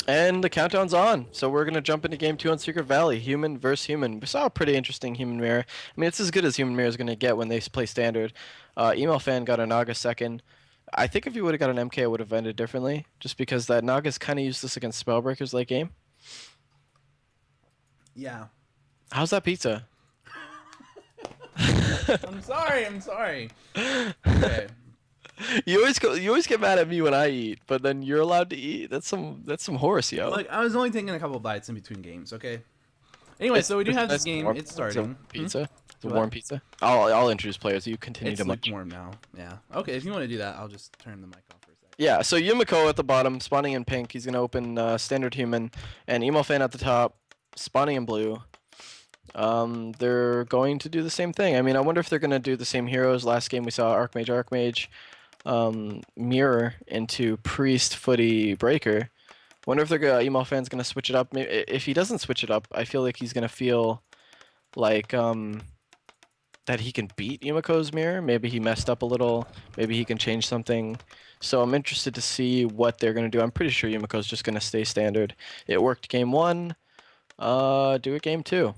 And the countdown's on. So we're going to jump into game 2 on Secret Valley. Human versus human. We saw a pretty interesting human mirror. I mean, it's as good as human mirror is going to get when they play standard. eMaLfan got a Naga second. I think if he would have got an MK, it would have ended differently. Just because that Naga's kind of useless against Spellbreakers late game. Yeah. How's that pizza? I'm sorry. I'm sorry. Okay. You always get mad at me when I eat, but then you're allowed to eat. That's some horse, yo. Look, I was only taking a couple bites in between games. Okay. Anyway, so we do have this game. It's starting. Pizza. It's a warm pizza. I'll introduce players. You continue to munch. It's warm now. Yeah. Okay. If you want to do that, I'll just turn the mic off for a second. Yeah. So Yumiko at the bottom, spawning in pink. He's gonna open standard human, and eMaLfan at the top, spawning in blue. They're going to do the same thing. I mean, I wonder if they're gonna do the same heroes. Last game we saw Archmage, mirror into priest, footy, breaker. Wonder if they're gonna eMaLfan's gonna switch it up. Maybe, if he doesn't switch it up, I feel like he's gonna feel like that he can beat Yumiko's mirror. Maybe he messed up a little. Maybe he can change something. So I'm interested to see what they're gonna do. I'm pretty sure Yumiko's just gonna stay standard. It worked game 1. Do it game 2.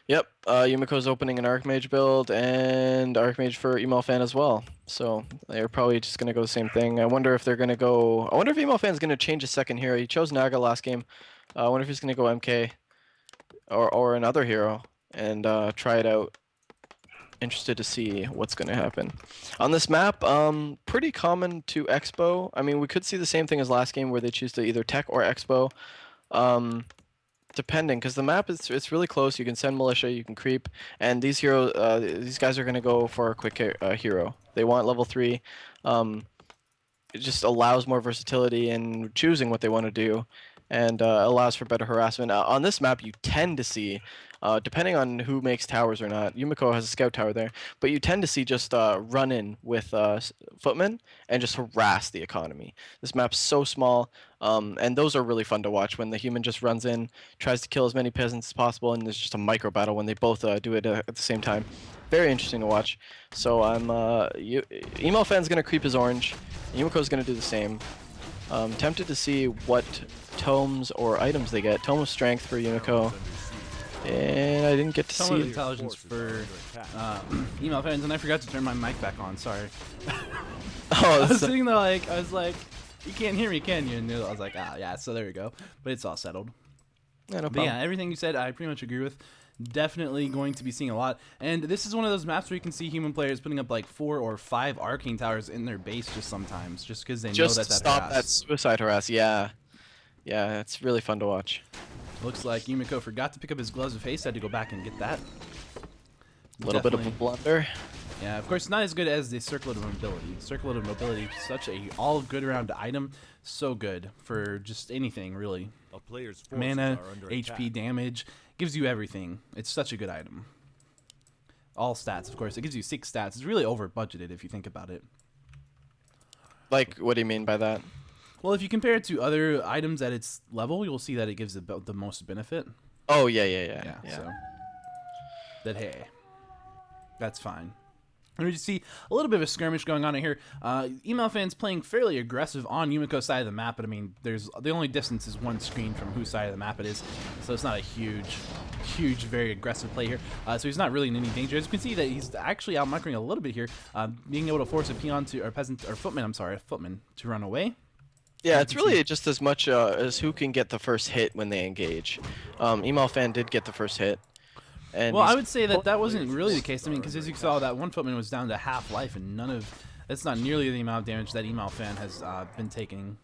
Yep, Yumiko's opening an Archmage build and Archmage for eMaLfan as well. So they're probably just gonna go the same thing. I wonder if they're gonna go. I wonder if eMaLfan's gonna change his second hero. He chose Naga last game. I wonder if he's gonna go MK or another hero and try it out. Interested to see what's gonna happen on this map. Pretty common to Expo. I mean, we could see the same thing as last game where they choose to either tech or Expo. Depending, because the map it's really close. You can send militia, you can creep, and these guys are gonna go for a quick hero. They want level 3. It just allows more versatility in choosing what they want to do, and allows for better harassment. On this map, you tend to see, depending on who makes towers or not, Yumiko has a scout tower there, but you tend to see just run in with footmen and just harass the economy. This map's so small, and those are really fun to watch when the human just runs in, tries to kill as many peasants as possible, and there's just a micro battle when they both do it at the same time. Very interesting to watch. So eMaLfan's gonna creep his orange. Yumiko's gonna do the same. Tempted to see what tomes or items they get. Tome of Strength for Yumiko. And I didn't get to Tome of see Intelligence for eMaLfans, and I forgot to turn my mic back on. Sorry. Oh, I was sitting there like, I was like, you can't hear me, can you? And I was like, yeah, so there we go. But it's all settled. Yeah, no But problem. yeah, everything you said, I pretty much agree with. Definitely going to be seeing a lot. And this is one of those maps where you can see human players putting up like 4 or 5 arcane towers in their base just sometimes, just because they know that stop harass. that suicide harass. Yeah, it's really fun to watch. Looks like Yumiko forgot to pick up his gloves of haste. Had to go back and get that. A little bit of a blunder. Yeah, of course, not as good as the Circlet of Mobility. Circlet of Mobility, such a all good around item, so good for just anything really. A player's Mana, HP, damage, gives you everything. It's such a good item. All stats, of course. It gives you 6 stats. It's really over budgeted if you think about it. Like, what do you mean by that? Well, if you compare it to other items at its level, you'll see that it gives about the most benefit. Oh yeah. So that, hey, that's fine. And we just see a little bit of a skirmish going on in here. eMaLfan's playing fairly aggressive on Yumiko's side of the map, but I mean, the only distance is one screen from whose side of the map it is, so it's not a huge, very aggressive play here. So he's not really in any danger. As you can see, that he's actually out-microing a little bit here, being able to force a peon to, or peasant, or footman, I'm sorry, a footman to run away. Yeah, it's really just as much as who can get the first hit when they engage. eMaLfan did get the first hit. And well, I would say that wasn't really the case. I mean, because as you saw, that one footman was down to half life, and that's not nearly the amount of damage that eMaLfan has been taking.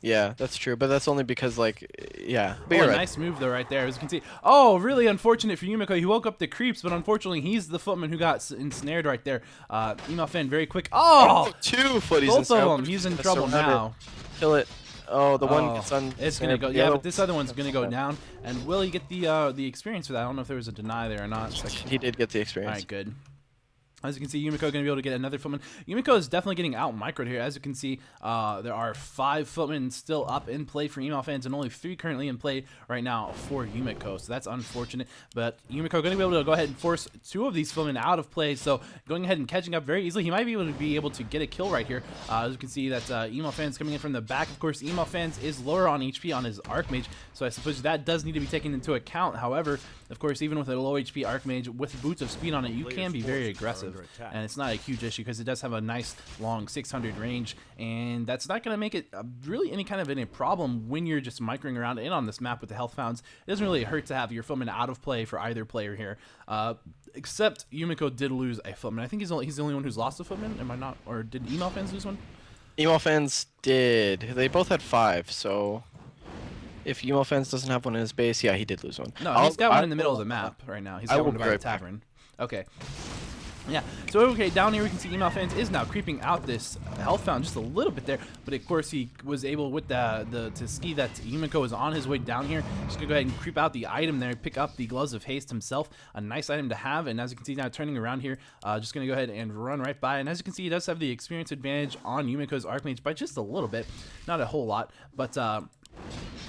Yeah, that's true, but that's only because, like, yeah. But Oh, you're right. nice move though, right there. As you can see. Oh, really unfortunate for Yumiko. He woke up the creeps, but unfortunately, he's the footman who got ensnared right there. eMaLfan very quick. Oh, 2 footies. both of them. He's in trouble now. Kill it. Oh, the one gets on. It's gonna go. Yeah, but this other one's gonna go down. And will he get the experience for that? I don't know if there was a deny there or not. He did get the experience. All right, good. As you can see, Yumiko going to be able to get another footman. Yumiko is definitely getting out microed here. As you can see, there are 5 footmen still up in play for eMaLfans and only 3 currently in play right now for Yumiko. So that's unfortunate. But Yumiko going to be able to go ahead and force 2 of these footmen out of play. So going ahead and catching up very easily. He might be able to get a kill right here. As you can see, that eMaLfans coming in from the back. Of course, eMaLfans is lower on HP on his Archmage. So I suppose that does need to be taken into account. However, of course, even with a low HP Archmage with boots of speed on it, you can be very aggressive. And it's not a huge issue because it does have a nice long 600 range, and that's not going to make it really any kind of a problem when you're just microing around in on this map with the health founds. It doesn't really hurt to have your footman out of play for either player here, except Yumiko did lose a footman. I think he's the only one who's lost a footman. Am I not? Or did eMaLfans lose one? eMaLfans did. They both had 5, so if eMaLfans doesn't have one in his base, yeah, he did lose one. No, he's got one in the middle of the map right now. He's got one by the tavern. Okay. Yeah, so okay, down here we can see eMaLfans is now creeping out this health fountain just a little bit there, but of course he was able with to see that Yumiko is on his way down here. Just gonna go ahead and creep out the item there, pick up the Gloves of Haste himself, a nice item to have, and as you can see now turning around here, just gonna go ahead and run right by, and as you can see he does have the experience advantage on Yumiko's Archmage by just a little bit, not a whole lot, but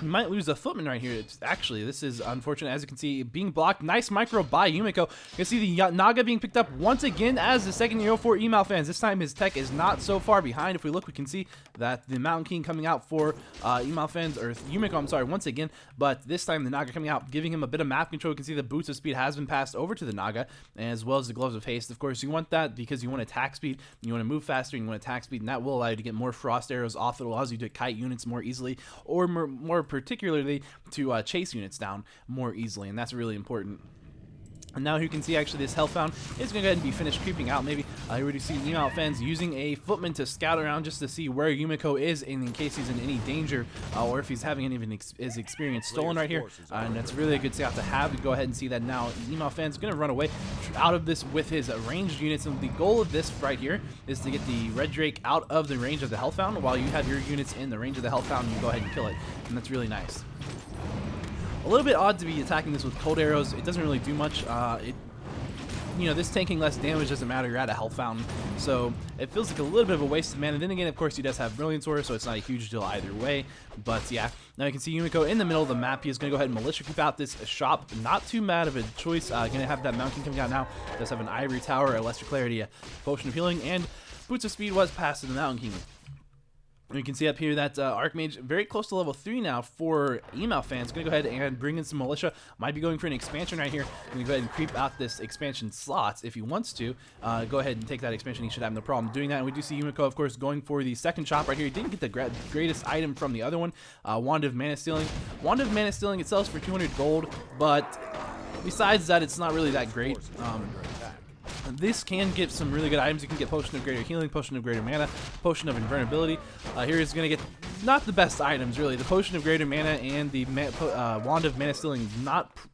you might lose a footman right here. This is unfortunate. As you can see, being blocked. Nice micro by Yumiko. You can see the Naga being picked up once again as the second hero for eMaLfans. This time his tech is not so far behind. If we look, we can see that the Mountain King coming out for eMaLfans, or Yumiko, I'm sorry, once again. But this time the Naga coming out, giving him a bit of map control. You can see the Boots of Speed has been passed over to the Naga, as well as the Gloves of Haste. Of course, you want that because you want attack speed, you want to move faster, and you want attack speed, and that will allow you to get more frost arrows off. It allows you to kite units more easily, or more particularly to chase units down more easily, and that's really important. And now you can see actually this health found is going to go ahead and be finished creeping out maybe. You already see eMaLfans using a footman to scout around just to see where Yumiko is in case he's in any danger, or if he's having any of his experience stolen right here. And that's really a good scout to have. You go ahead and see that now eMaLfans is going to run away out of this with his ranged units, and the goal of this right here is to get the Red Drake out of the range of the health found while you have your units in the range of the health found, and you go ahead and kill it, and that's really nice. A little bit odd to be attacking this with cold arrows. It doesn't really do much. This tanking less damage doesn't matter. You're at a health fountain, so it feels like a little bit of a waste of mana. Then again, of course, he does have Brilliant Sword, so it's not a huge deal either way. But yeah, now you can see Yumiko in the middle of the map. He is going to go ahead and militia keep out this shop. Not too bad of a choice. Going to have that Mountain King coming out now. Does have an Ivory Tower, a Lesser Clarity, a Potion of Healing, and Boots of Speed was passed to the Mountain King. You can see up here that Archmage very close to level 3 now for eMaLfans. Going to go ahead and bring in some militia. Might be going for an expansion right here. Going to go ahead and creep out this expansion slots if he wants to. Go ahead and take that expansion. He should have no problem doing that. And we do see Yumiko, of course, going for the second shop right here. He didn't get the greatest item from the other one. Wand of Mana Stealing. Wand of Mana Stealing, it sells for 200 gold, but besides that, it's not really that great. This can get some really good items. You can get Potion of Greater Healing, Potion of Greater Mana, Potion of Invulnerability. Here is going to get not the best items, really. The Potion of Greater Mana and the Wand of Mana Stealing,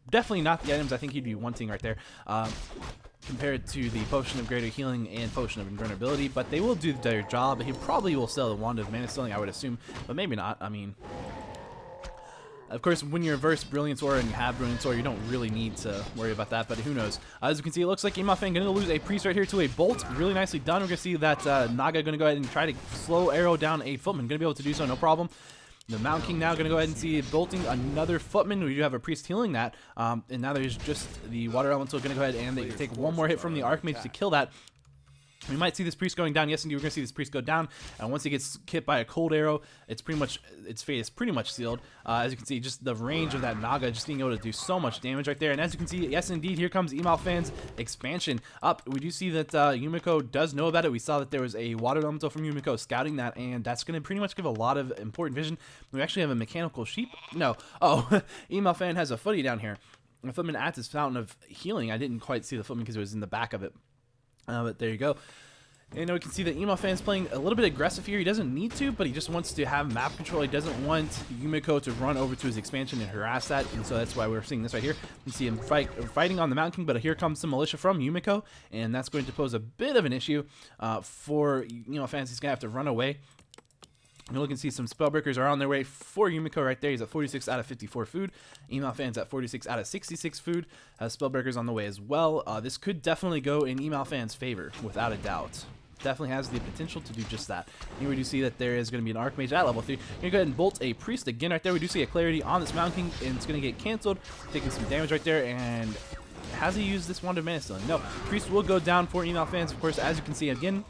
definitely not the items I think he'd be wanting right there. Compared to the Potion of Greater Healing and Potion of Invulnerability, but they will do their job. He probably will sell the Wand of Mana Stealing, I would assume, but maybe not. I mean, of course, when you're verse Brilliant Sword and you have Brilliant Sword, you don't really need to worry about that, but who knows. As you can see, it looks like eMaLfans going to lose a Priest right here to a Bolt. Really nicely done. We're going to see that Naga going to go ahead and try to slow arrow down a Footman. Going to be able to do so, no problem. The Mountain King now going to go ahead and see bolting another Footman. We do have a Priest healing that, and now there's just the Water Elemental going to go ahead and they take one more hit from the Archmage to kill that. We might see this Priest going down. Yes, indeed, we're going to see this Priest go down. And once he gets hit by a cold arrow, its fate is pretty much sealed. As you can see, just the range of that Naga just being able to do so much damage right there. And as you can see, yes, indeed, here comes eMaLfans expansion up. We do see that Yumiko does know about it. We saw that there was a Water Elemental from Yumiko scouting that, and that's going to pretty much give a lot of important vision. We actually have a Mechanical Sheep. No. Oh, eMaLfans has a Footy down here. A Footman at this Fountain of Healing. I didn't quite see the Footman because it was in the back of it. But there you go. And we can see that eMaLfans playing a little bit aggressive here. He doesn't need to, but he just wants to have map control. He doesn't want Yumiko to run over to his expansion and harass that, and so that's why we're seeing this right here. You can see him fighting on the Mountain King, but here comes some militia from Yumiko, and that's going to pose a bit of an issue for eMaLfans. He's going to have to run away. You're looking to see some Spellbreakers are on their way for Yumiko right there. He's at 46 out of 54 food. eMaLfans at 46 out of 66 food. Spellbreakers on the way as well. This could definitely go in eMaLfans' favor, without a doubt. Definitely has the potential to do just that. Here we do see that there is going to be an Archmage at level 3. You're going to go ahead and bolt a Priest again right there. We do see a Clarity on this Mountain King, and it's going to get canceled, taking some damage right there. And has he used this Wand of Mana Stealing? No. Priest will go down for eMaLfans, of course, as you can see again.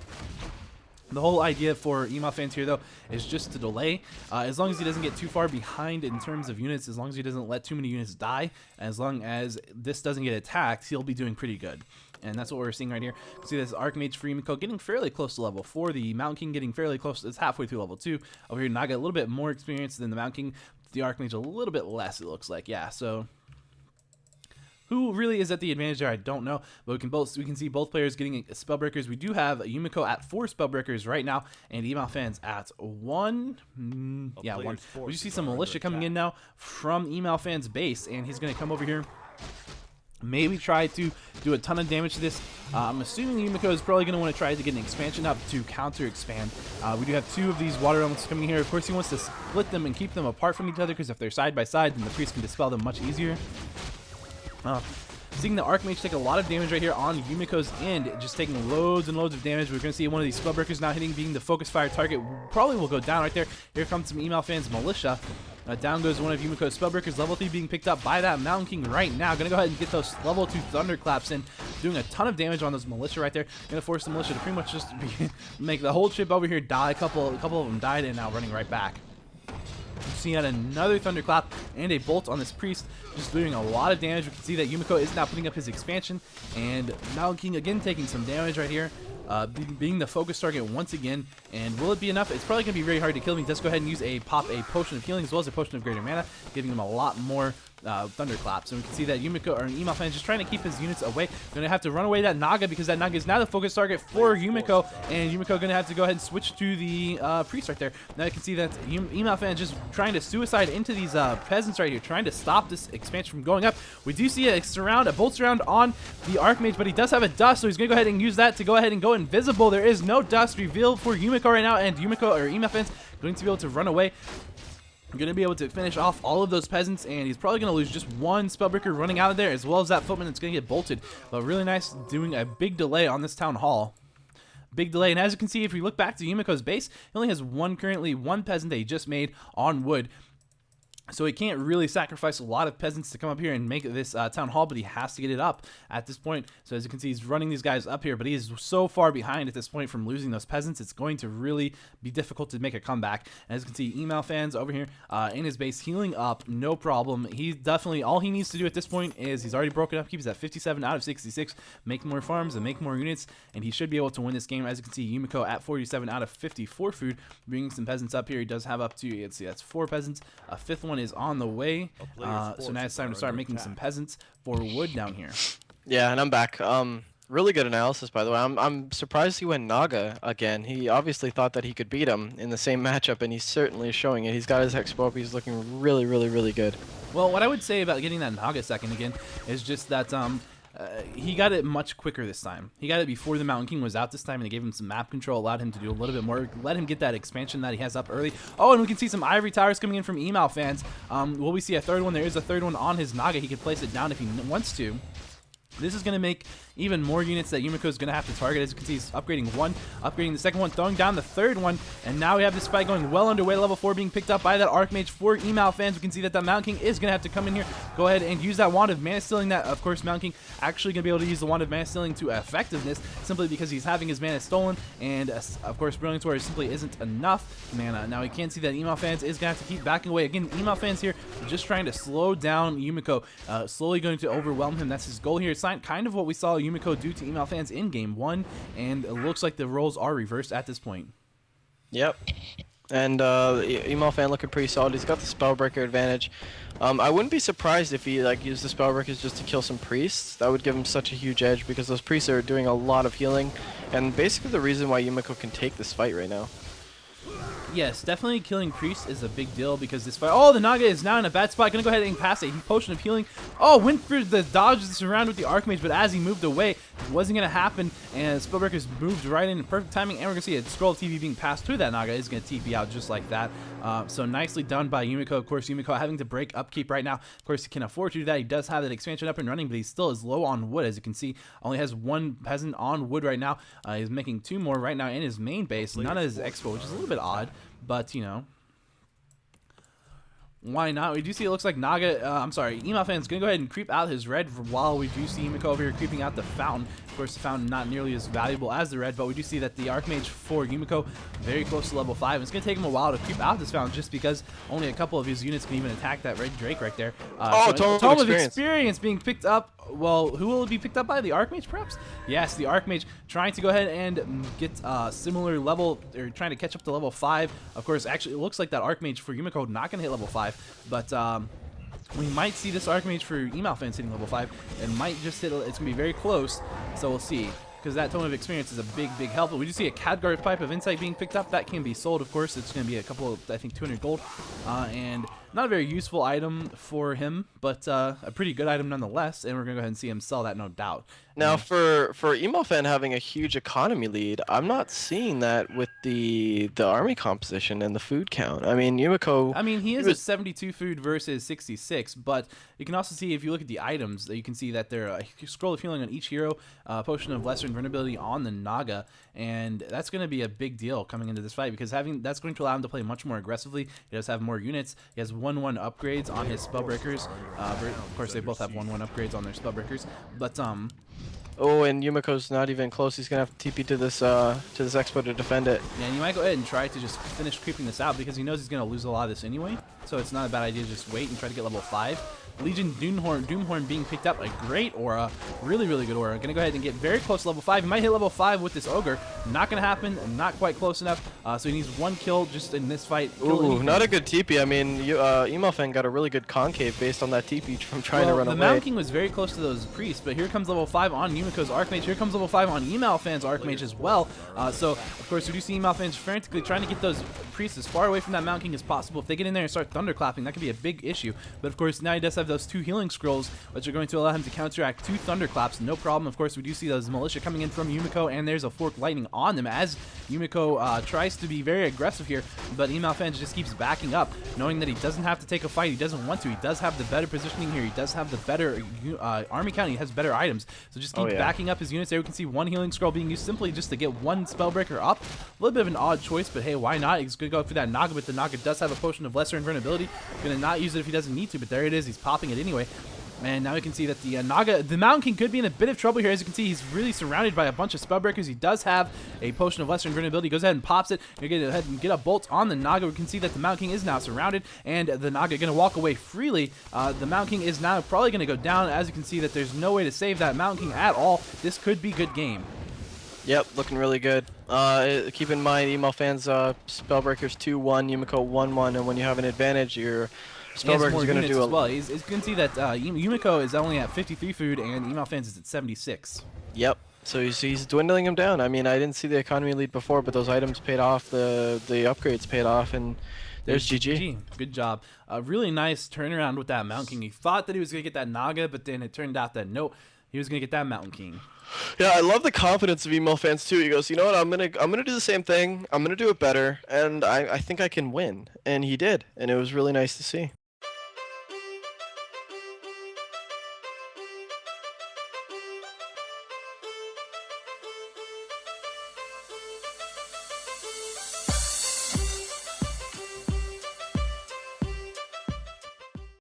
The whole idea for eMaLfans here, though, is just to delay. As long as he doesn't get too far behind in terms of units, as long as he doesn't let too many units die, as long as this doesn't get attacked, he'll be doing pretty good. And that's what we're seeing right here. You can see this Archmage for Yumiko getting fairly close to level 4. The Mountain King getting fairly close. It's halfway through level 2. Over here, Naga a little bit more experience than the Mountain King. The Archmage a little bit less, it looks like. Yeah, so who really is at the advantage there, I don't know. But we can see both players getting Spellbreakers. We do have Yumiko at 4 Spellbreakers right now, and eMaLfans at 1. Yeah, 1. We just see some Militia coming in now from eMaLfans' base, and he's going to come over here. Maybe try to do a ton of damage to this. I'm assuming Yumiko is probably going to want to try to get an expansion up to counter expand. We do have 2 of these water elements coming here. Of course, he wants to split them and keep them apart from each other, because if they're side by side, then the priest can dispel them much easier. Seeing the Archmage take a lot of damage right here on Yumiko's end, just taking loads and loads of damage. We're going to see one of these Spellbreakers now hitting, being the focus fire target. Probably will go down right there. Here comes some eMaLfans Militia. Down goes one of Yumiko's Spellbreakers, level 3 being picked up by that Mountain King right now. Going to go ahead and get those level 2 Thunderclaps in, doing a ton of damage on those Militia right there. Going to force the Militia to pretty much just make the whole chip over here die. A couple of them died and now running right back. See yet another Thunderclap and a Bolt on this Priest, just doing a lot of damage. We can see that Yumiko is now putting up his expansion, and Mountain King again taking some damage right here. Being the focus target once again. And will it be enough? It's probably going to be very hard to kill him. He does go ahead and use a Potion of Healing as well as a Potion of Greater Mana, giving him a lot more Thunderclaps. And we can see that Yumiko, or eMaLfans, just trying to keep his units away. Going to have to run away that Naga, because that Naga is now the focus target for Yumiko. And Yumiko going to have to go ahead and switch to the Priest right there. Now you can see that eMaLfans just trying to suicide into these peasants right here, trying to stop this expansion from going up. We do see a Bolt Surround on the Archmage, but he does have a Dust, so he's going to go ahead and use that to go ahead and go invisible. There is no Dust revealed for Yumiko right now, and Yumiko, or eMaLfans, going to be able to run away. Going to be able to finish off all of those peasants, and he's probably going to lose just one Spellbreaker running out of there, as well as that footman that's going to get bolted. But really nice, doing a big delay on this Town Hall. Big delay, and as you can see, if we look back to Yumiko's base, he only has currently one peasant that he just made on wood. So he can't really sacrifice a lot of peasants to come up here and make this town hall, but he has to get it up at this point. So as you can see, he's running these guys up here, but he is so far behind at this point from losing those peasants. It's going to really be difficult to make a comeback. As you can see, eMaLfans over here in his base healing up, no problem. He's definitely, all he needs to do at this point is he's already broken up. He's at 57 out of 66. Make more farms and make more units, and he should be able to win this game. As you can see, Yumiko at 47 out of 54 food, bringing some peasants up here. He does have up to, let's see, that's 4 peasants. A 5th one is on the way, so now it's time to start making some peasants for wood down here. Yeah, and I'm back. Really good analysis, by the way. I'm surprised he went Naga again. He obviously thought that he could beat him in the same matchup, and he's certainly showing it. He's got his Hexpo up. He's looking really, really, really good. Well, what I would say about getting that Naga second again is just that he got it much quicker this time. He got it before the Mountain King was out this time, and they gave him some map control, allowed him to do a little bit more, let him get that expansion that he has up early. Oh, and we can see some Ivory Towers coming in from eMaLfans. Will we see a 3rd one? There is a 3rd one on his Naga. He can place it down if he wants to. This is going to make even more units that Yumiko is going to have to target. As you can see, he's upgrading one, upgrading the 2nd one, throwing down the 3rd one, and now we have this fight going well underway. Level 4 being picked up by that Archmage for eMaLfans. We can see that the Mountain King is going to have to come in here, go ahead and use that Wand of Mana Stealing. That, of course, Mountain King actually going to be able to use the Wand of Mana Stealing to effectiveness, simply because he's having his mana stolen, and of course, Brilliant Warrior simply isn't enough mana. Now we can see that eMaLfans is going to have to keep backing away. Again, eMaLfans here just trying to slow down Yumiko, slowly going to overwhelm him. That's his goal here. It's kind of what we saw Yumiko do to eMaLfans in game 1, and it looks like the roles are reversed at this point. Yep. And eMaLfan looking pretty solid. He's got the Spellbreaker advantage. I wouldn't be surprised if he used the Spellbreakers just to kill some priests. That would give him such a huge edge, because those priests are doing a lot of healing, and basically the reason why Yumiko can take this fight right now. Yes, definitely killing Priest is a big deal, because this fight... Oh, the Naga is now in a bad spot. Gonna go ahead and pass a Potion of Healing. Oh, went for the dodge that's around with the Archmage, but as he moved away, wasn't going to happen, and Spellbreakers moved right in perfect timing, and we're going to see a scroll of TV being passed through that Naga is going to TP out just like that. So nicely done by Yumiko. Of course, Yumiko having to break upkeep right now. Of course, he can afford to do that. He does have that expansion up and running, but he still is low on wood, as you can see. Only has one peasant on wood right now. He's making 2 more right now in his main base, none of his expo, which is a little bit odd, but, you know, why not? We do see it looks like eMaLfans going to go ahead and creep out his red while we do see Yumiko over here creeping out the fountain. Of course, the fountain not nearly as valuable as the red, but we do see that the Archmage for Yumiko very close to level 5. It's going to take him a while to creep out this fountain just because only a couple of his units can even attack that red Drake right there. Tome of Experience being picked up. Well, who will it be picked up by? The Archmage, perhaps? Yes, the Archmage trying to go ahead and get similar level, or trying to catch up to level 5. Of course, actually, it looks like that Archmage for Yumiko not going to hit level 5, but we might see this Archmage for eMaLfans hitting level 5. It might just hit, it's going to be very close, so we'll see. Because that Tome of Experience is a big help. But we do see a Khadgar's Pipe of Insight being picked up. That can be sold, of course. It's going to be a couple of, I think, 200 gold. And not a very useful item for him, but a pretty good item nonetheless. And we're going to go ahead and see him sell that, no doubt. Now, for eMaLfan having a huge economy lead, I'm not seeing that with the army composition and the food count. I mean, Yumiko... I mean, he is at 72 food versus 66, but you can also see, if you look at the items, that you can see that they're a scroll of healing on each hero, potion of lesser invulnerability on the Naga, and that's going to be a big deal coming into this fight, because that's going to allow him to play much more aggressively. He does have more units. He has 1/1 upgrades on his Spellbreakers. Of course, they both have 1/1 upgrades on their Spellbreakers, but oh, and Yumiko's not even close. He's gonna have to TP to this expo to defend it. Yeah, and you might go ahead and try to just finish creeping this out, because he knows he's gonna lose a lot of this anyway. So it's not a bad idea to just wait and try to get level 5. Legion Doomhorn being picked up, a great aura, really good aura. Gonna go ahead and get very close to level 5. He might hit level 5 with this ogre. Not gonna happen, not quite close enough. So he needs 1 kill just in this fight. Ooh, not a good TP. I mean, eMaLfan got a really good concave based on that TP from trying to run away. The Mountain King was very close to those priests, but here comes level 5 on Yumiko's Archmage. Here comes level 5 on eMaLfans' Archmage as well. So of course we do see eMaLfans frantically trying to get those priests as far away from that Mountain King as possible. If they get in there and start thunderclapping, that could be a big issue. But of course now he does have those 2 healing scrolls, which are going to allow him to counteract 2 thunderclaps, no problem. Of course, we do see those militia coming in from Yumiko, and there's a fork lightning on them as Yumiko tries to be very aggressive here, but eMaLfans just keeps backing up, knowing that he doesn't have to take a fight. He doesn't want to. He does have the better positioning here. He does have the better army count. He has better items, so just keep backing up his units. There we can see 1 healing scroll being used simply just to get 1 Spellbreaker up. A little bit of an odd choice, but hey, why not? He's going to go for that Naga, but the Naga does have a potion of lesser invulnerability. Going to not use it if he doesn't need to, but there it is. He's popping it anyway. And now we can see that the the Mountain King could be in a bit of trouble here. As you can see, he's really surrounded by a bunch of Spellbreakers. He does have a potion of lesser invulnerability. He goes ahead and pops it. You're going to go ahead and get a bolt on the Naga. We can see that the Mountain King is now surrounded, and the Naga going to walk away freely. The Mountain King is now probably going to go down. As you can see, that there's no way to save that Mountain King at all. This could be good game. Yep, looking really good. Keep in mind, eMaLfans Spellbreakers 2/1, Yumiko 1/1, and when you have an advantage, your Spellbreakers are going to do as well. You can see that Yumiko is only at 53 food, and eMaLfans is at 76. Yep. So he's dwindling him down. I mean, I didn't see the economy lead before, but those items paid off. The upgrades paid off, and there's GG. Good job. A really nice turnaround with that Mountain King. He thought that he was going to get that Naga, but then it turned out that nope, he was going to get that Mountain King. Yeah, I love the confidence of eMaLfans too. He goes, you know what, I'm gonna do the same thing. I'm gonna do it better, and I think I can win. And he did, and it was really nice to see.